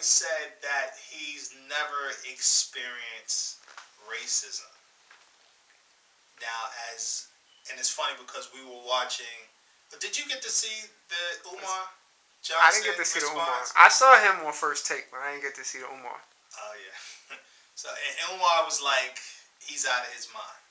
Wayne said that he's never experienced racism. Now, and it's funny because we were watching. But did you get to see the Umar I didn't Johnson get to see the Umar. response? I saw him on First Take, but I didn't get to see the Umar. Oh yeah. So and Umar was like, he's out of his mind.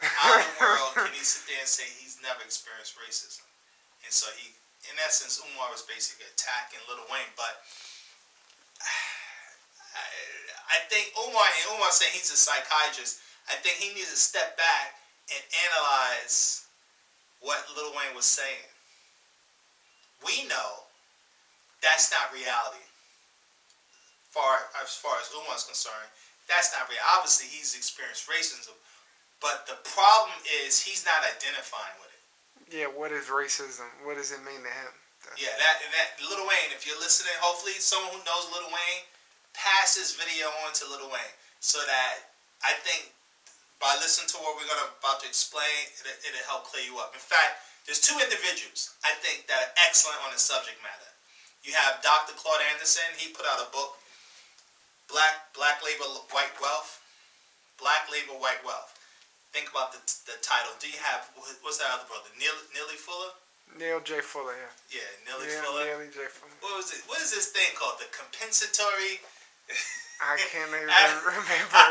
How in the world can he sit there and say he's never experienced racism? And so he, in essence, Umar was basically attacking Lil Wayne. But I think Umar saying he's a psychiatrist. I think he needs to step back and analyze what Lil Wayne was saying. We know that's not reality. As far as Umar's concerned, that's not real. Obviously, he's experienced racism, but the problem is he's not identifying with it. Yeah, what is racism? What does it mean to him? Yeah, that Lil Wayne. If you're listening, hopefully someone who knows Lil Wayne, pass this video on to Lil Wayne, so that I think by listening to what we're about to explain, it'll help clear you up. In fact, there's two individuals I think that are excellent on the subject matter. You have Dr. Claude Anderson. He put out a book, Black Labor White Wealth. Black Labor White Wealth. Think about the title. Do you have, what's that other brother? Neely Fuller? Neil J. Fuller, yeah. Yeah, Neely Fuller. Neely J. Fuller. What was it? What is this thing called? The compensatory. I can't even remember.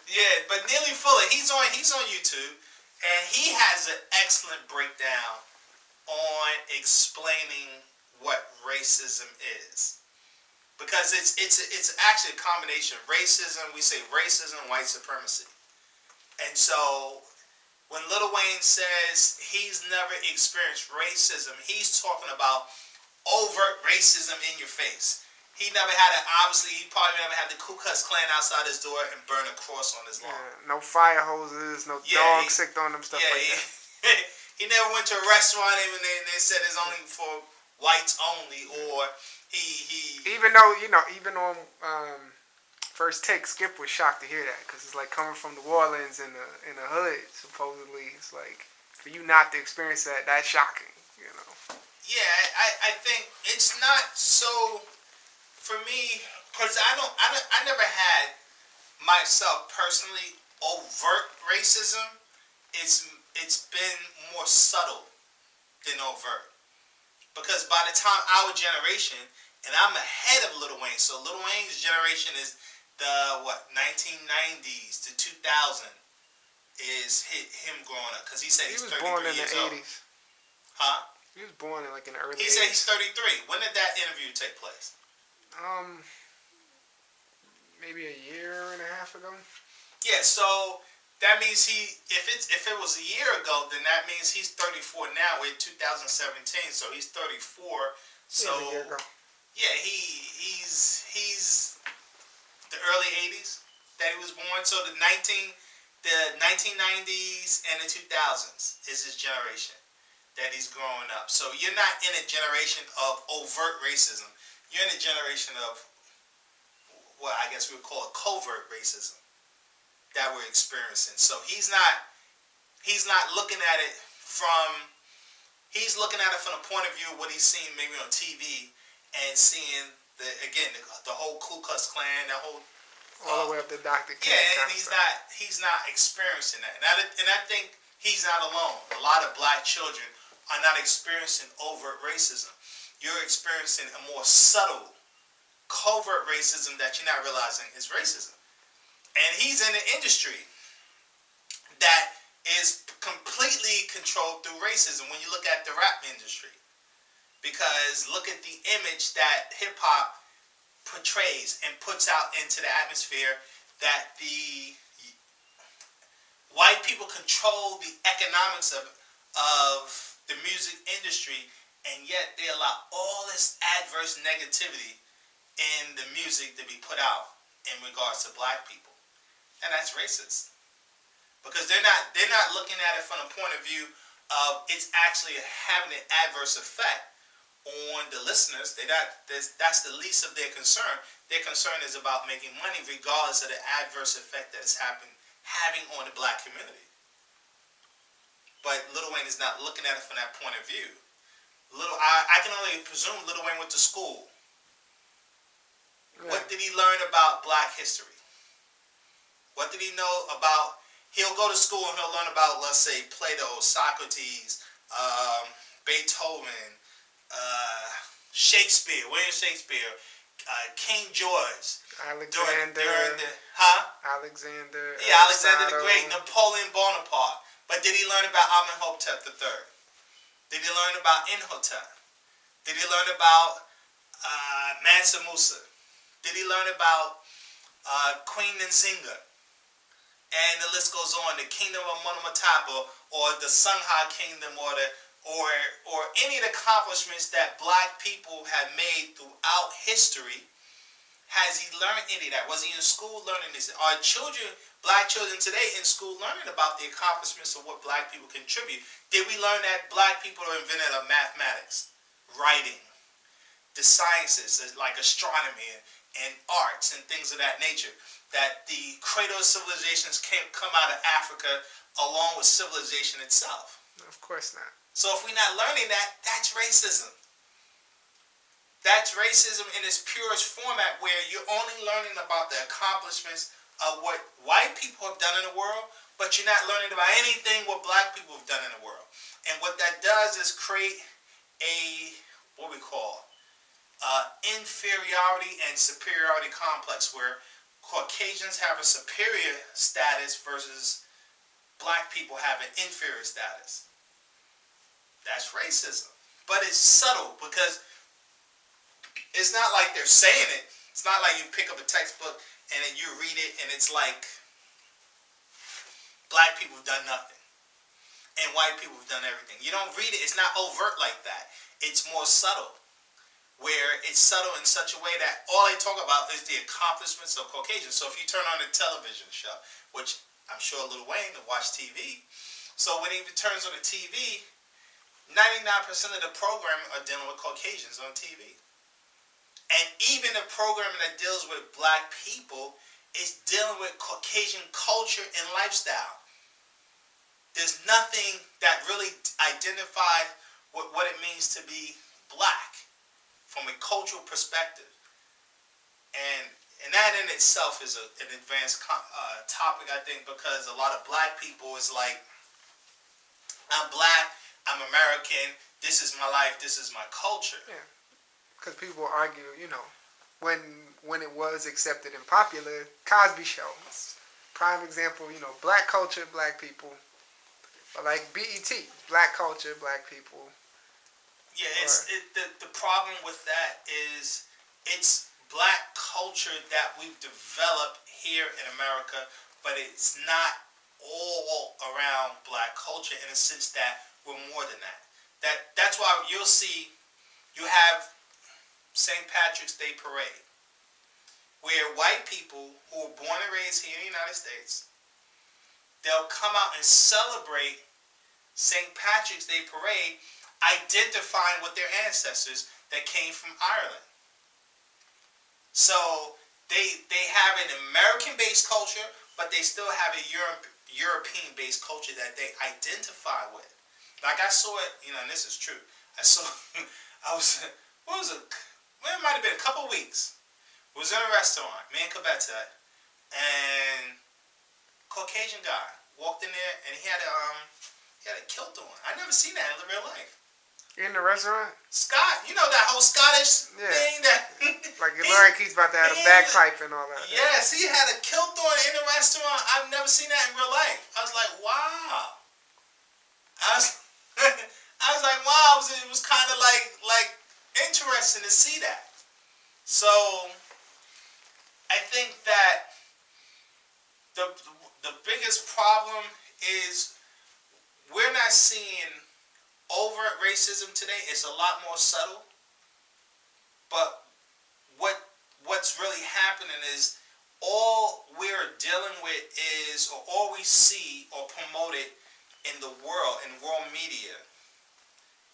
Yeah, but Neely Fuller, he's on YouTube, and he has an excellent breakdown on explaining what racism is. Because it's actually a combination of racism. We say racism, white supremacy. And so when Lil Wayne says he's never experienced racism, he's talking about overt racism in your face. He never had he probably never had the Ku Klux Klan outside his door and burn a cross on his lawn. Yeah, no fire hoses, no dogs sick on them, stuff like that. He never went to a restaurant even they said it's only for whites only, or he even though, even on First Take, Skip was shocked to hear that, because it's like coming from New Orleans in the hood, supposedly, it's like, for you not to experience that's shocking, Yeah, I think it's not so, for me, because I never had myself personally overt racism. It's been more subtle than overt, because by the time our generation, and I'm ahead of Lil Wayne, so Lil Wayne's generation is the 1990s to 2000 is him growing up, because he said he's 33 born in years the old. 80s. Huh? He was born in the early 80s. He said he's 33. When did that interview take place? Maybe a year and a half ago. Yeah, so that means if it was a year ago, then that means he's 34 now. We're in 2017, so he's 34. So a year ago. Yeah, he's the early 80s that he was born. So the 1990s and the 2000s is his generation that he's growing up. So you're not in a generation of overt racism. You're in a generation of what I guess we would call a covert racism that we're experiencing. So he's not looking at it from the point of view of what he's seen maybe on TV and seeing the whole Ku Klux Klan, the whole all the way up to Dr. King. Yeah, and he's not experiencing that. And I think he's not alone. A lot of black children are not experiencing overt racism. You're experiencing a more subtle, covert racism that you're not realizing is racism. And he's in an industry that is completely controlled through racism when you look at the rap industry. Because look at the image that hip-hop portrays and puts out into the atmosphere, that the white people control the economics of the music industry, and yet they allow all this adverse negativity in the music to be put out in regards to black people. And that's racist. Because they're not looking at it from the point of view of it's actually having an adverse effect on the listeners. That's the least of their concern. Their concern is about making money regardless of the adverse effect that it's having on the black community. But Lil Wayne is not looking at it from that point of view. I can only presume Lil Wayne went to school. Yeah. What did he learn about black history? What did he know about? He'll go to school and he'll learn about, let's say, Plato, Socrates, Beethoven, Shakespeare, William Shakespeare, King George. Alexander. Alexander. Yeah, Alexander the Aristotle. Great, Napoleon Bonaparte. But did he learn about Amenhotep III? Did he learn about Imhotep? Did he learn about Mansa Musa? Did he learn about Queen Nzinga? And the list goes on. The Kingdom of Monomotapa, or the Sungha Kingdom, or any of the accomplishments that black people have made throughout history. Has he learned any of that? Was he in school learning this? Are children, black children today, in school learning about the accomplishments of what black people contribute? Did we learn that black people are invented of mathematics, writing, the sciences like astronomy and arts and things of that nature? That the cradle of civilizations can't come out of Africa along with civilization itself. Of course not. So if we're not learning that, that's racism. That's racism in its purest format, where you're only learning about the accomplishments of what white people have done in the world, but you're not learning about anything what black people have done in the world. And what that does is create a, what we call, inferiority and superiority complex, where Caucasians have a superior status versus black people have an inferior status. That's racism. But it's subtle, because it's not like they're saying it. It's not like you pick up a textbook and then you read it and it's like black people have done nothing and white people have done everything. You don't read it. It's not overt like that. It's more subtle, where it's subtle in such a way that all they talk about is the accomplishments of Caucasians. So if you turn on a television show, which I'm sure Lil Wayne will watch TV, so when he turns on the TV, 99% of the programming are dealing with Caucasians on TV. And even the programming that deals with black people is dealing with Caucasian culture and lifestyle. There's nothing that really identifies what it means to be black from a cultural perspective. And that in itself is an advanced topic, I think, because a lot of black people is like, I'm black, I'm American, this is my life, this is my culture. Yeah. Because people argue, when it was accepted and popular, Cosby Show, prime example, black culture, black people, or like BET, black culture, black people. Yeah, the problem with that is it's black culture that we've developed here in America, but it's not all around black culture in a sense that we're more than that. That's why you'll see, you have St. Patrick's Day Parade, where white people who were born and raised here in the United States, they'll come out and celebrate St. Patrick's Day Parade, identifying with their ancestors that came from Ireland. So they have an American-based culture, but they still have a European-based culture that they identify with. Like I saw it, and this is true. It might have been a couple of weeks. We was in a restaurant, me and Kabeta, and Caucasian guy walked in there, and he had a kilt on. I never seen that in real life. In the restaurant? Scott, that whole Scottish thing that... Like Larry Keith's about to have a bagpipe and all that. Yes, he had a kilt on in the restaurant. I've never seen that in real life. I was like, wow. I was like, wow. It was kind of like interesting to see that. So I think that the biggest problem is we're not seeing overt racism today. It's a lot more subtle. But what's really happening is all we're dealing with is, or all we see or promoted in the world, in world media,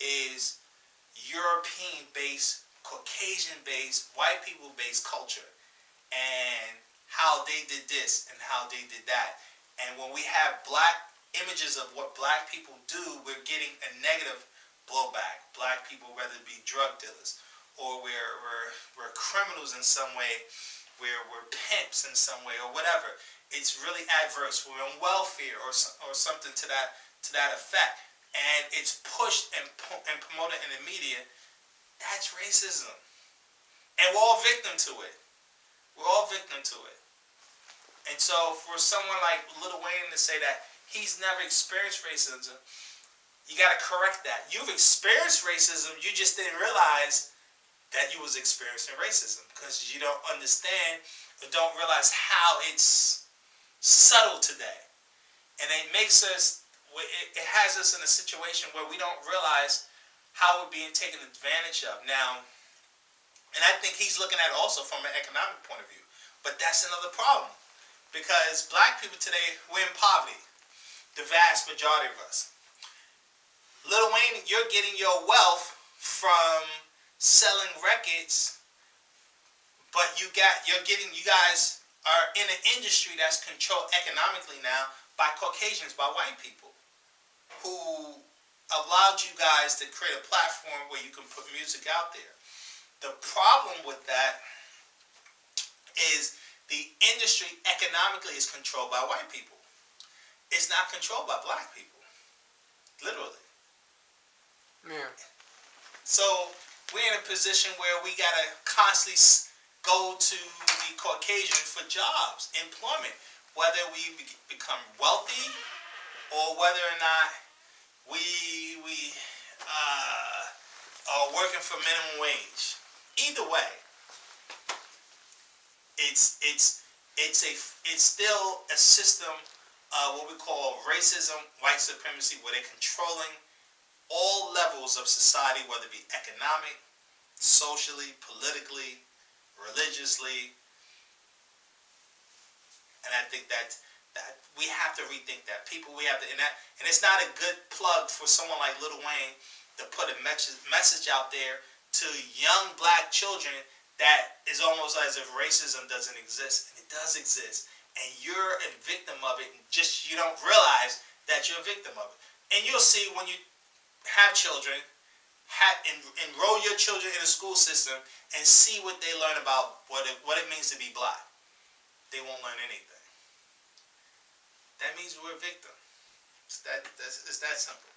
is European-based, Caucasian-based, white people-based culture, and how they did this and how they did that. And when we have black images of what black people do, we're getting a negative blowback. Black people, whether it be drug dealers, or we're criminals in some way, we're pimps in some way, or whatever. It's really adverse. We're on welfare or something to that effect, and it's pushed and promoted in the media. That's racism, and we're all victim to it. We're all victim to it. And so, for someone like Lil Wayne to say that he's never experienced racism, you got to correct that. You've experienced racism, you just didn't realize that you was experiencing racism because you don't understand or don't realize how it's subtle today. And it makes us, it has us in a situation where we don't realize how we're being taken advantage of. Now, and I think he's looking at it also from an economic point of view. But that's another problem because black people today, we're in poverty, the vast majority of us. Lil Wayne, you're getting your wealth from selling records, but you guys are in an industry that's controlled economically now by Caucasians, by white people, who allowed you guys to create a platform where you can put music out there. The problem with that is the industry economically is controlled by white people. It's not controlled by black people, literally. Yeah. So we're in a position where we gotta constantly go to the Caucasian for jobs, employment, whether we become wealthy or whether or not we are working for minimum wage. Either way, it's still a system of what we call racism, white supremacy, where they're controlling all levels of society, whether it be economic, socially, politically, religiously. And I think that we have to rethink that. And it's not a good plug for someone like Lil Wayne to put a message out there to young black children that is almost as if racism doesn't exist. And it does exist. And you're a victim of it. Just you don't realize that you're a victim of it. And you'll see when you have children, enroll your children in a school system and see what they learn about what it means to be black. They won't learn anything. That means we're a victim. It's that simple.